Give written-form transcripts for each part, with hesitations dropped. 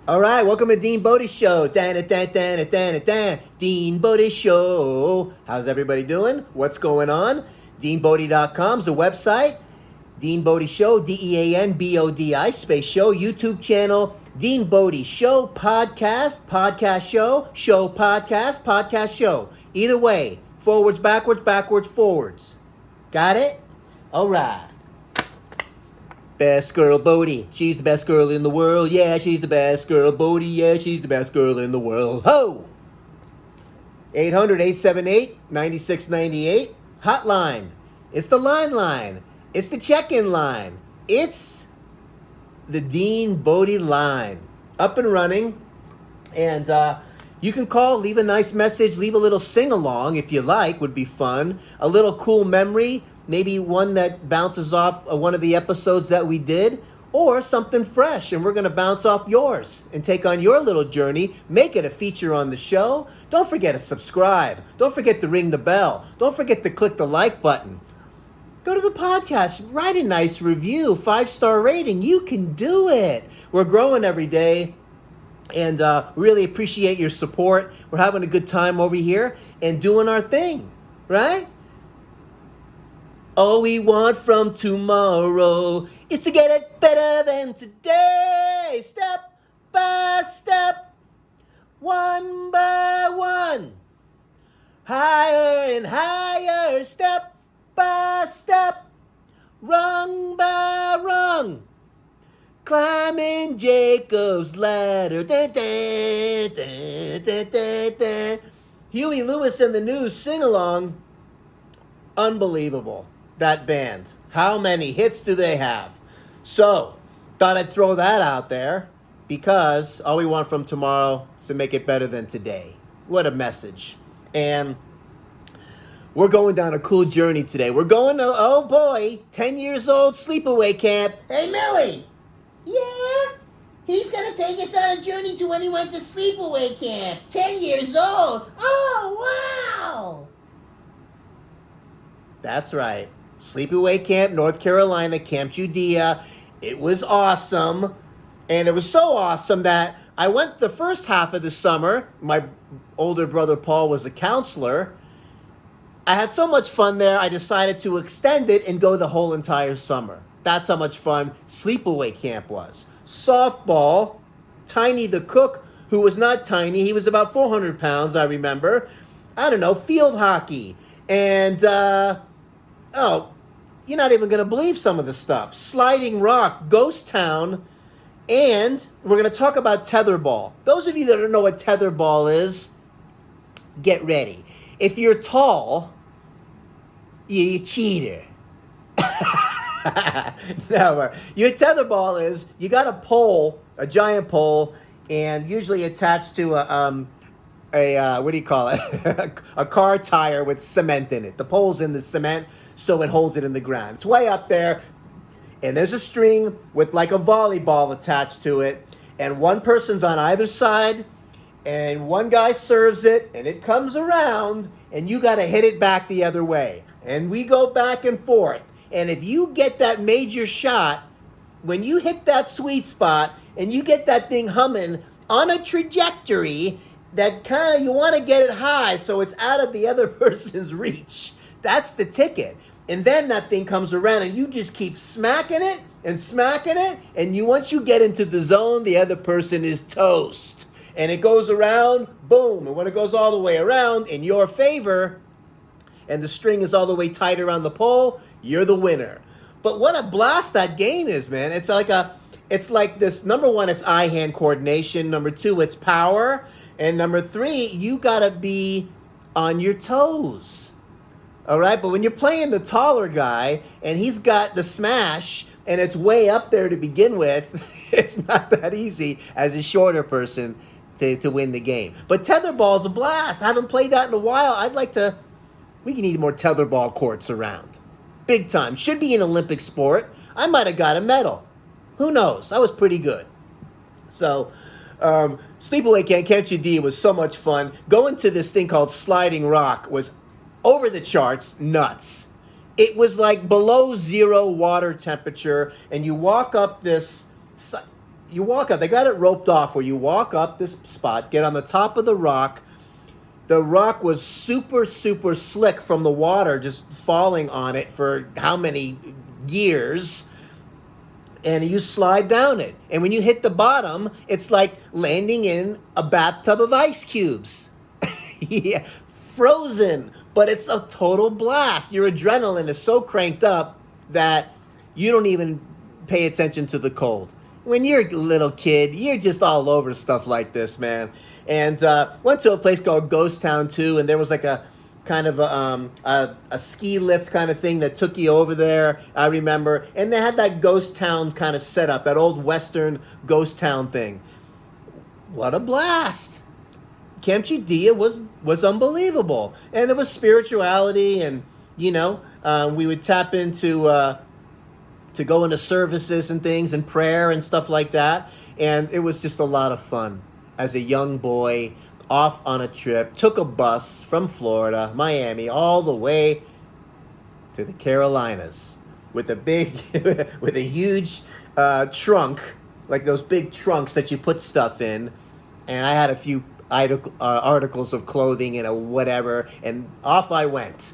All right, welcome to Dean Bodie Show. Dean Bodie Show. How's everybody doing? What's going on? DeanBodie.com is the website. Dean Bodie Show, DeanBodi space show. YouTube channel, Dean Bodie Show podcast, podcast show podcast, podcast show. Either way, forwards, backwards, forwards. Got it? All right. Best girl, Bodie. She's the best girl in the world. Yeah, she's the best girl, Bodie. Yeah, she's the best girl in the world. Ho! 800-878-9698. Hotline. It's the line. It's the check-in line. It's the Dean Bodie line. Up and running. And you can call, leave a nice message, leave a little sing-along if you like. Would be fun. A little cool memory. Maybe one that bounces off one of the episodes that we did, or something fresh, and we're going to bounce off yours and take on your little journey, make it a feature on the show. Don't forget to subscribe. Don't forget to ring the bell. Don't forget to click the like button. Go to the podcast, write a nice review, 5-star rating. You can do it. We're growing every day, and really appreciate your support. We're having a good time over here and doing our thing, right? All we want from tomorrow is to get it better than today. Step by step, one by one. Higher and higher, step by step, rung by rung. Climbing Jacob's ladder. Dun, dun, dun, dun, dun, dun. Huey Lewis and the News sing-along. Unbelievable. That band. How many hits do they have? So, thought I'd throw that out there because all we want from tomorrow is to make it better than today. What a message. And we're going down a cool journey today. We're going to, oh boy, 10 years old sleepaway camp. Hey, Millie. Yeah? He's going to take us on a journey to when he went to sleepaway camp. 10 years old. Oh, wow. That's right. Sleepaway Camp, North Carolina, Camp Judea. It was awesome. And it was so awesome that I went the first half of the summer. My older brother Paul was a counselor. I had so much fun there, I decided to extend it and go the whole entire summer. That's how much fun Sleepaway Camp was. Softball, Tiny the cook, who was not tiny. He was about 400 pounds, I remember. I don't know, field hockey. And, you're not even going to believe some of the stuff. Sliding Rock, Ghost Town, and we're going to talk about tetherball. Those of you that don't know what tetherball is, get ready. If you're tall, you're a cheater. No, your tetherball is, you got a pole, a giant pole, and usually attached to a what do you call it? A car tire with cement in it. The pole's in the cement, so it holds it in the ground. It's way up there, and there's a string with like a volleyball attached to it, and one person's on either side, and one guy serves it, and it comes around, and you got to hit it back the other way. And we go back and forth. And if you get that major shot, when you hit that sweet spot, and you get that thing humming on a trajectory that kind of, you want to get it high so it's out of the other person's reach. That's the ticket. And then that thing comes around and you just keep smacking it, and once you get into the zone, the other person is toast. And it goes around, boom, and when it goes all the way around in your favor, and the string is all the way tight around the pole, you're the winner. But what a blast that game is, man. It's like this, number one, it's eye-hand coordination. Number two, it's power. And number three, you gotta be on your toes. All right, but when you're playing the taller guy and he's got the smash and it's way up there to begin with, it's not that easy as a shorter person to win the game. But tetherball's a blast. I haven't played that in a while. We can need more tetherball courts around. Big time. Should be an Olympic sport. I might have got a medal. Who knows? I was pretty good. So, Sleepaway Camp, Camp Judea was so much fun. Going to this thing called Sliding Rock was over the charts nuts. It was like below zero water temperature, and you walk up this You walk up. They got it roped off where you walk up this spot, get on the top of the rock. The rock was super, super slick from the water just falling on it for how many years. And you slide down it. And when you hit the bottom, it's like landing in a bathtub of ice cubes. Yeah, frozen. But it's a total blast. Your adrenaline is so cranked up that you don't even pay attention to the cold. When you're a little kid, you're just all over stuff like this, man. And went to a place called Ghost Town too, and there was like a kind of a ski lift kind of thing that took you over there, I remember. And they had that ghost town kind of setup, that old Western ghost town thing. What a blast! Camp Judea was unbelievable. And there was spirituality, and, you know, we would tap into, to go into services and things and prayer and stuff like that. And it was just a lot of fun. As a young boy, off on a trip, took a bus from Florida, Miami, all the way to the Carolinas with a big, with a huge trunk, like those big trunks that you put stuff in. And I had a few articles of clothing and a whatever, and off I went.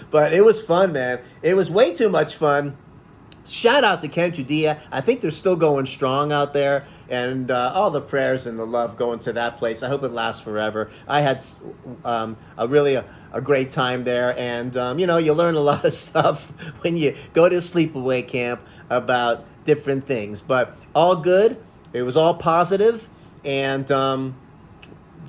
But it was fun, man. It was way too much fun. Shout out to Camp Judea. I think they're still going strong out there. And all the prayers and the love going to that place. I hope it lasts forever. I had a really great time there. And, you know, you learn a lot of stuff when you go to a sleepaway camp about different things. But all good. It was all positive. And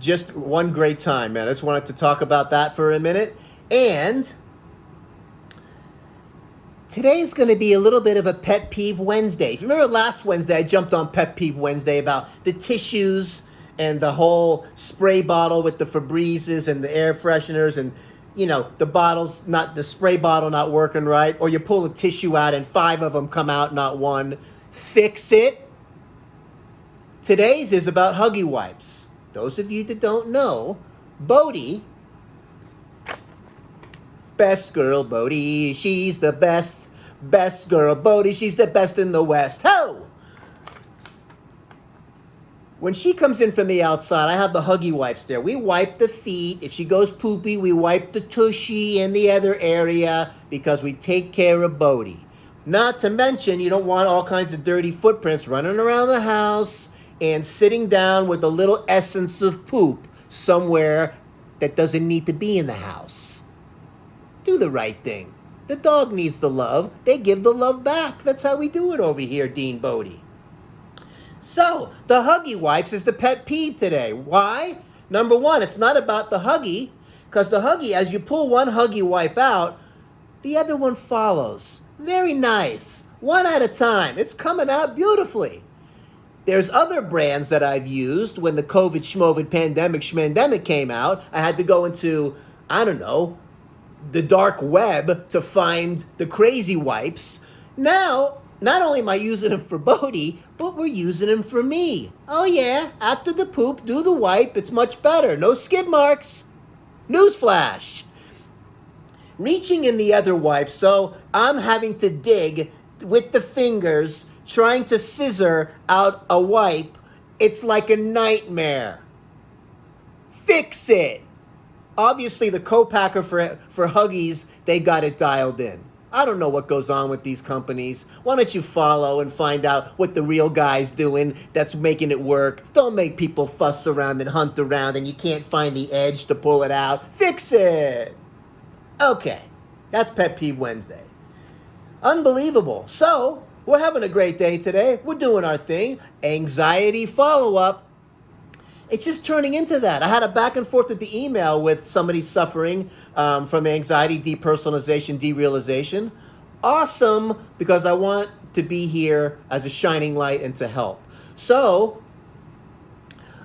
just one great time, man. I just wanted to talk about that for a minute. And today's going to be a little bit of a Pet Peeve Wednesday. If you remember last Wednesday, I jumped on Pet Peeve Wednesday about the tissues and the whole spray bottle with the Febrezes and the air fresheners and, you know, the bottles, not the spray bottle not working right, or you pull a tissue out and 5 of them come out, not one. Fix it. Today's is about Huggie Wipes. Those of you that don't know, Bodie, best girl, Bodie, she's the best. Best girl, Bodie, she's the best in the West. Ho! When she comes in from the outside, I have the Huggie Wipes there. We wipe the feet. If she goes poopy, we wipe the tushy and the other area because we take care of Bodie. Not to mention, you don't want all kinds of dirty footprints running around the house and sitting down with a little essence of poop somewhere that doesn't need to be in the house. Do the right thing. The dog needs the love. They give the love back. That's how we do it over here, Dean Bodie. So, the Huggie Wipes is the pet peeve today. Why? Number one, it's not about the Huggie, because the Huggie, as you pull one Huggie Wipe out, the other one follows. Very nice. One at a time. It's coming out beautifully. There's other brands that I've used when the COVID schmovid pandemic schmandemic came out. I had to go into, I don't know, the dark web to find the crazy wipes. Now, not only am I using them for Bodie, but we're using them for me. Oh yeah, after the poop, do the wipe. It's much better. No skid marks. Newsflash. Reaching in the other wipe, so I'm having to dig with the fingers, trying to scissor out a wipe. It's like a nightmare. Fix it. Obviously, the co-packer for Huggies, they got it dialed in. I don't know what goes on with these companies. Why don't you follow and find out what the real guy's doing that's making it work? Don't make people fuss around and hunt around and you can't find the edge to pull it out. Fix it! Okay, that's Pet Peeve Wednesday. Unbelievable. So, we're having a great day today. We're doing our thing. Anxiety follow-up. It's just turning into that. I had a back and forth with the email with somebody suffering from anxiety, depersonalization, derealization. Awesome, because I want to be here as a shining light and to help. So,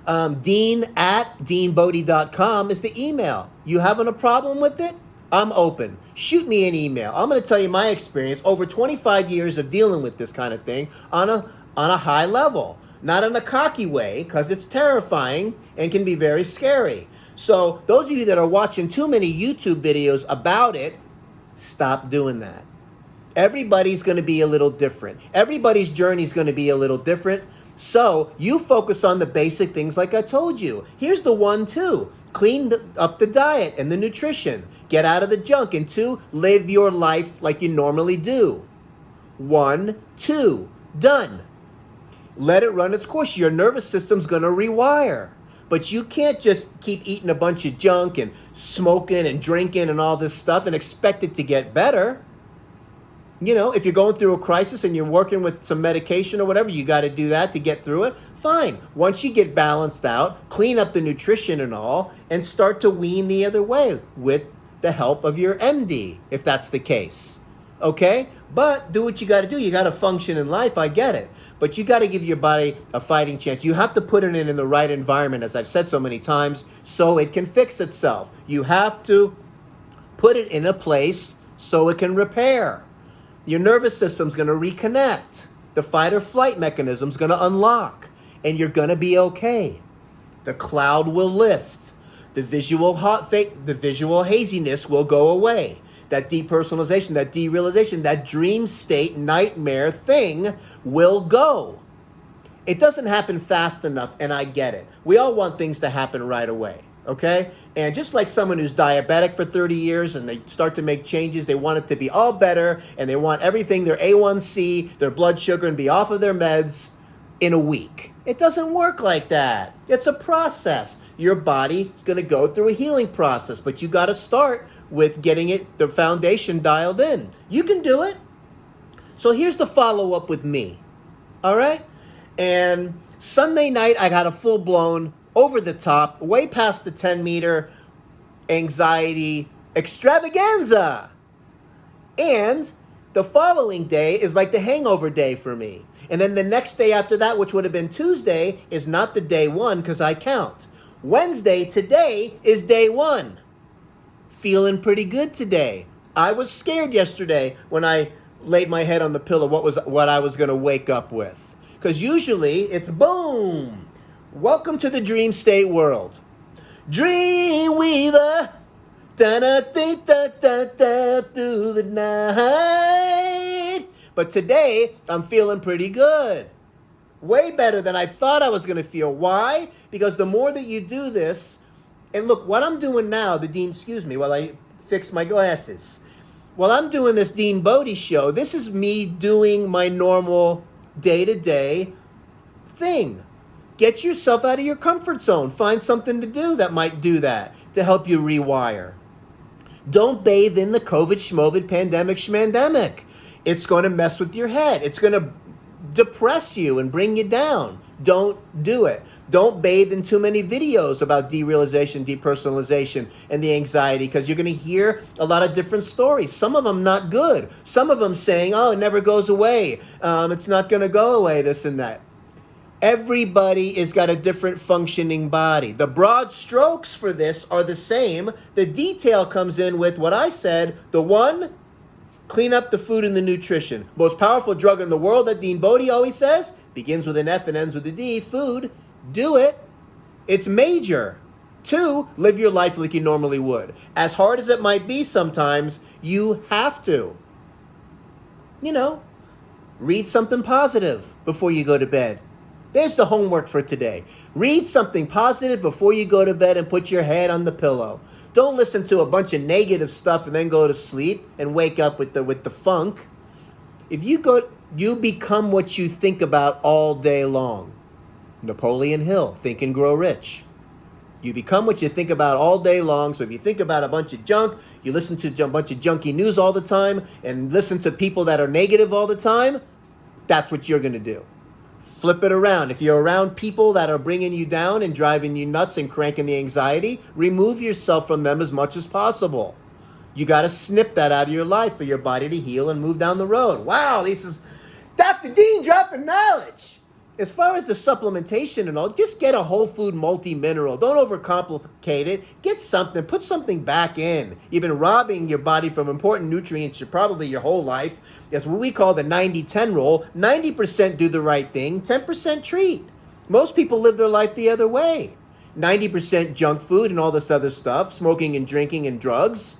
dean@deanbodie.com is the email. You having a problem with it? I'm open. Shoot me an email. I'm going to tell you my experience over 25 years of dealing with this kind of thing on a high level. Not in a cocky way, because it's terrifying and can be very scary. So those of you that are watching too many YouTube videos about it, stop doing that. Everybody's going to be a little different. Everybody's journey is going to be a little different. So you focus on the basic things like I told you. Here's the 1, 2. Clean up the diet and the nutrition. Get out of the junk. And 2, live your life like you normally do. 1, 2. Done. Let it run its course. Your nervous system's going to rewire. But you can't just keep eating a bunch of junk and smoking and drinking and all this stuff and expect it to get better. You know, if you're going through a crisis and you're working with some medication or whatever, you got to do that to get through it. Fine. Once you get balanced out, clean up the nutrition and all, and start to wean the other way with the help of your MD, if that's the case. Okay? But do what you got to do. You got to function in life. I get it. But you got to give your body a fighting chance. You have to put it in the right environment, as I've said so many times, so it can fix itself. You have to put it in a place so it can repair. Your nervous system's going to reconnect. The fight or flight mechanism's going to unlock. And you're going to be okay. The cloud will lift. The visual haziness will go away. That depersonalization, that derealization, that dream state, nightmare thing will go. It doesn't happen fast enough, and I get it. We all want things to happen right away, okay? And just like someone who's diabetic for 30 years and they start to make changes, they want it to be all better, and they want everything, their A1C, their blood sugar, and be off of their meds in a week. It doesn't work like that. It's a process. Your body is going to go through a healing process, but you got to start with getting the foundation dialed in. You can do it. So here's the follow-up with me, all right? And Sunday night, I got a full-blown, over-the-top, way past the 10-meter anxiety extravaganza. And the following day is like the hangover day for me. And then the next day after that, which would have been Tuesday, is not the day 1 because I count. Wednesday, today, is day 1. Feeling pretty good today. I was scared yesterday when I laid my head on the pillow what I was going to wake up with. Because usually it's boom. Welcome to the dream state world. Dream weaver. Da-da-da-da-da-da through the night. But today I'm feeling pretty good. Way better than I thought I was going to feel. Why? Because the more that you do this, and look, what I'm doing now, while I fix my glasses. While I'm doing this Dean Bodie show, this is me doing my normal day-to-day thing. Get yourself out of your comfort zone. Find something to do that might do that to help you rewire. Don't bathe in the COVID, schmovid, pandemic, schmandemic. It's going to mess with your head. It's going to depress you and bring you down. Don't do it. Don't bathe in too many videos about derealization, depersonalization, and the anxiety, because you're going to hear a lot of different stories. Some of them not good. Some of them saying, oh, it never goes away. It's not going to go away, this and that. Everybody has got a different functioning body. The broad strokes for this are the same. The detail comes in with what I said. The 1, clean up the food and the nutrition. Most powerful drug in the world that Dean Bodie always says, begins with an F and ends with a D, food. Do it. It's major. 2, live your life like you normally would. As hard as it might be sometimes, you have to. You know, read something positive before you go to bed. There's the homework for today. Read something positive before you go to bed and put your head on the pillow. Don't listen to a bunch of negative stuff and then go to sleep and wake up with the funk. If you become what you think about all day long. Napoleon Hill, Think and Grow Rich. You become what you think about all day long. So if you think about a bunch of junk, you listen to a bunch of junky news all the time, and listen to people that are negative all the time, that's what you're going to do. Flip it around. If you're around people that are bringing you down and driving you nuts and cranking the anxiety, remove yourself from them as much as possible. You got to snip that out of your life for your body to heal and move down the road. Wow, this is Dr. Dean dropping knowledge. As far as the supplementation and all, just get a whole food multi-mineral. Don't overcomplicate it. Get something. Put something back in. You've been robbing your body from important nutrients probably your whole life. That's what we call the 90-10 rule. 90% do the right thing, 10% treat. Most people live their life the other way. 90% junk food and all this other stuff, smoking and drinking and drugs.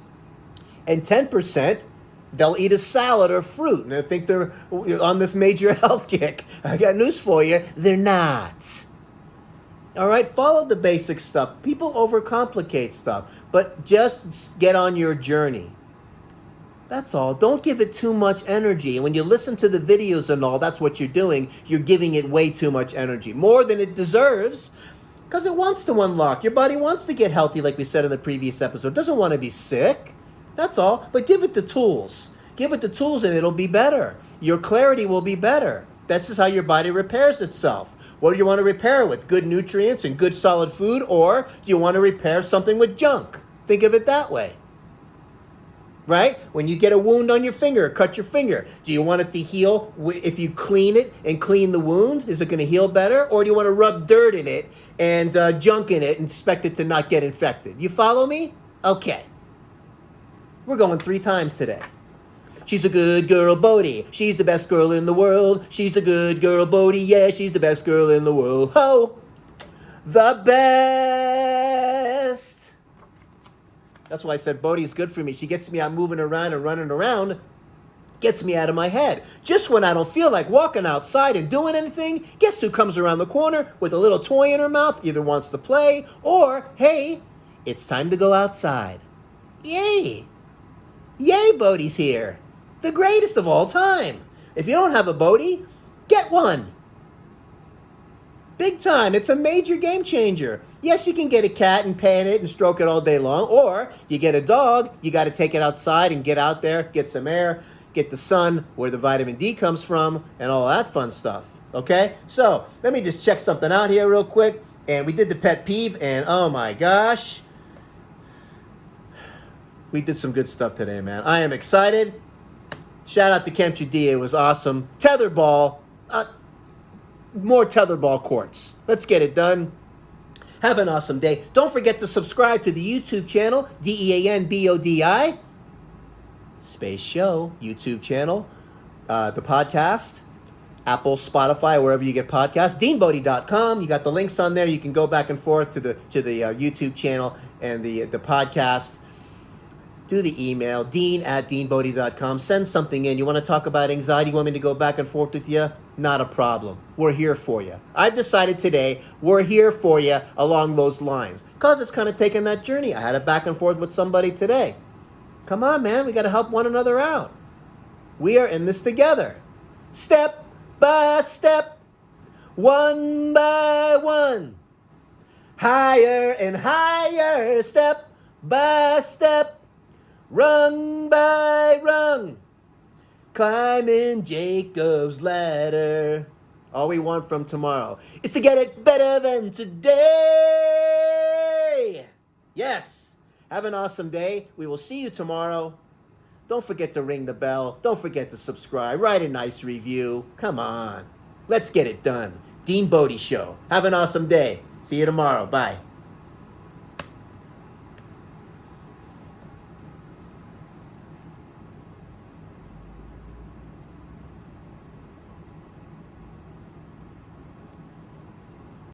And 10% They'll eat a salad or fruit, and they think they're on this major health kick. I got news for you. They're not. All right? Follow the basic stuff. People overcomplicate stuff, but just get on your journey. That's all. Don't give it too much energy. And when you listen to the videos and all, that's what you're doing. You're giving it way too much energy. More than it deserves. Because it wants to unlock. Your body wants to get healthy, like we said in the previous episode. It doesn't want to be sick. That's all. But give it the tools. Give it the tools and it'll be better. Your clarity will be better. This is how your body repairs itself. What do you want to repair with? Good nutrients and good solid food? Or do you want to repair something with junk? Think of it that way. Right? When you get a wound on your finger, cut your finger, do you want it to heal if you clean it and clean the wound? Is it going to heal better? Or do you want to rub dirt in it and junk in it and expect it to not get infected? You follow me? Okay. We're going 3 times today. She's a good girl, Bodie. She's the best girl in the world. She's the good girl, Bodie. Yeah, she's the best girl in the world. Ho! The best! That's why I said Bodie's good for me. She gets me out moving around and running around. Gets me out of my head. Just when I don't feel like walking outside and doing anything, guess who comes around the corner with a little toy in her mouth? Either wants to play or, hey, it's time to go outside. Yay! Yay, Bodie's here. The greatest of all time. If you don't have a Bodie, get one. Big time. It's a major game changer. Yes, you can get a cat and pet it and stroke it all day long. Or you get a dog, you got to take it outside and get out there, get some air, get the sun where the vitamin D comes from, and all that fun stuff. Okay? So, let me just check something out here real quick. And we did the pet peeve, and oh my gosh. We did some good stuff today, man. I am excited. Shout out to Kemchi D. It was awesome. Tetherball. More tetherball courts. Let's get it done. Have an awesome day. Don't forget to subscribe to the YouTube channel, DEANBODI. Space Show YouTube channel. The podcast. Apple, Spotify, wherever you get podcasts. DeanBodie.com. You got the links on there. You can go back and forth to the YouTube channel and the podcast. Do the email, dean@deanbodie.com. Send something in. You want to talk about anxiety? You want me to go back and forth with you? Not a problem. We're here for you. I've decided today we're here for you along those lines. Because it's kind of taken that journey. I had a back and forth with somebody today. Come on, man. We got to help one another out. We are in this together. Step by step. One by one. Higher and higher. Step by step. Rung by rung, climbing Jacob's ladder. All we want from tomorrow is to get it better than today. Yes. Have an awesome day. We will see you tomorrow. Don't forget to ring the bell. Don't forget to subscribe. Write a nice review. Come on. Let's get it done. Dean Bodie Show. Have an awesome day. See you tomorrow. Bye.